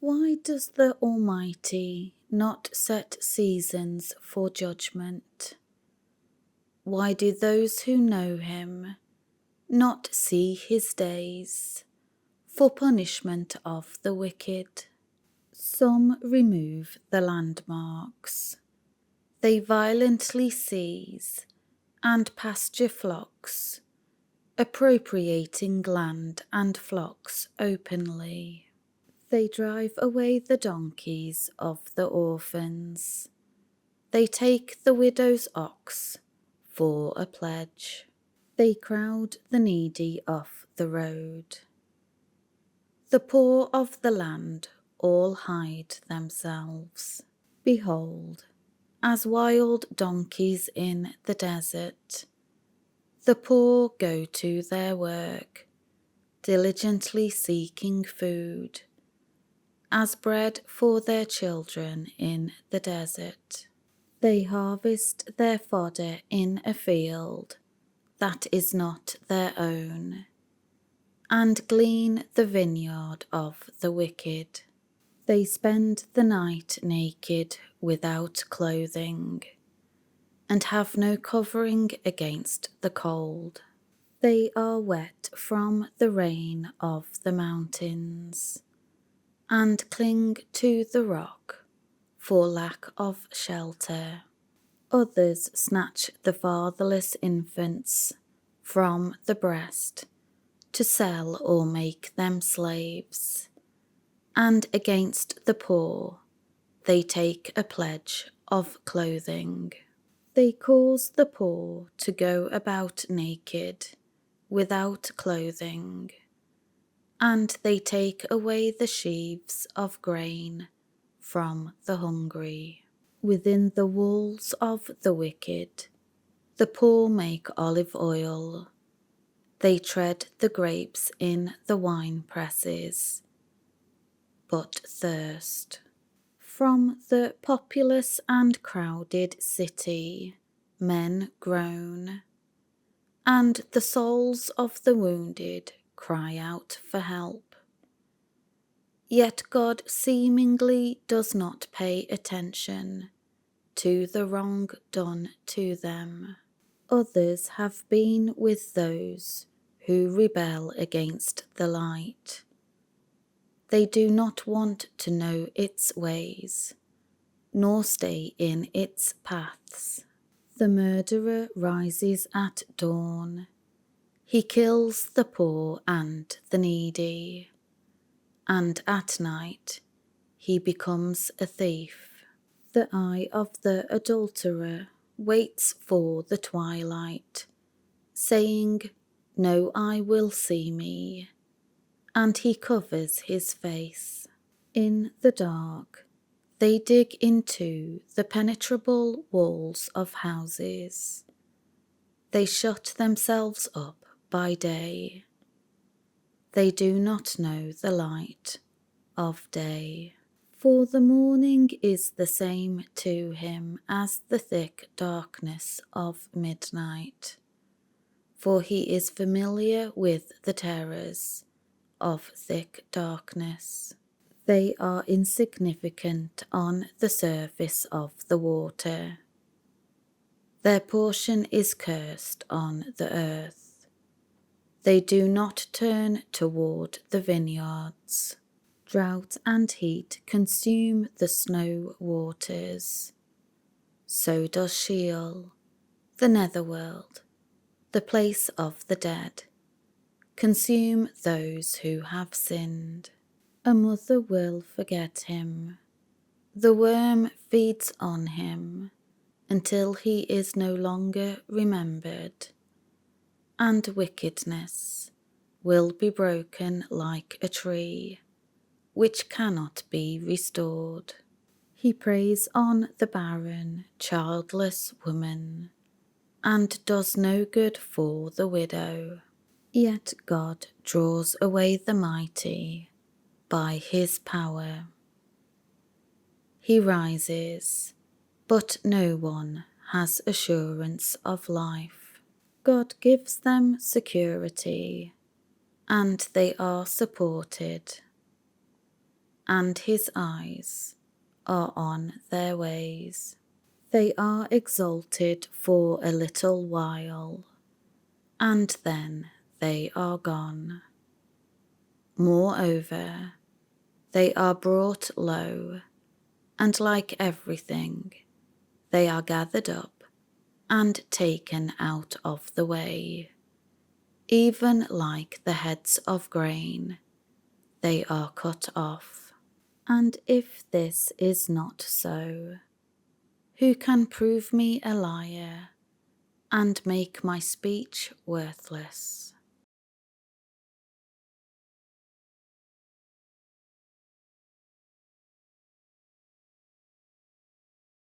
Why does the Almighty not set seasons for judgment? Why do those who know him not see his days for punishment of the wicked? Some remove the landmarks. They violently seize and pasture flocks, appropriating land and flocks openly. They drive away the donkeys of the orphans. They take the widow's ox for a pledge. They crowd the needy off the road. The poor of the land all hide themselves. Behold, as wild donkeys in the desert, the poor go to their work, diligently seeking food, as bread for their children in the desert. They harvest their fodder in a field that is not their own, and glean the vineyard of the wicked. They spend the night naked without clothing, and have no covering against the cold. They are wet from the rain of the mountains, and cling to the rock for lack of shelter. Others snatch the fatherless infants from the breast to sell or make them slaves, and against the poor they take a pledge of clothing. They cause the poor to go about naked, without clothing, and they take away the sheaves of grain from the hungry. Within the walls of the wicked, the poor make olive oil. They tread the grapes in the wine presses, but thirst. From the populous and crowded city, men groan, and the souls of the wounded cry out for help. Yet God seemingly does not pay attention to the wrong done to them. Others have been with those who rebel against the light. They do not want to know its ways, nor stay in its paths. The murderer rises at dawn. He kills the poor and the needy, and at night he becomes a thief. The eye of the adulterer waits for the twilight, saying, "No eye will see me," and he covers his face. In the dark, they dig into the penetrable walls of houses. They shut themselves up by day. They do not know the light of day. For the morning is the same to him as the thick darkness of midnight. For he is familiar with the terrors of thick darkness. They are insignificant on the surface of the water. Their portion is cursed on the earth. They do not turn toward the vineyards. Drought and heat consume the snow waters. So does Sheol, the netherworld, the place of the dead, consume those who have sinned. A mother will forget him. The worm feeds on him until he is no longer remembered, and wickedness will be broken like a tree, which cannot be restored. He preys on the barren, childless woman, and does no good for the widow. Yet God draws away the mighty by his power. He rises, but no one has assurance of life. God gives them security, and they are supported. and his eyes are on their ways. They are exalted for a little while, and then they are gone. Moreover, they are brought low, and like everything, they are gathered up and taken out of the way. Even like the heads of grain, they are cut off. And if this is not so, who can prove me a liar and make my speech worthless?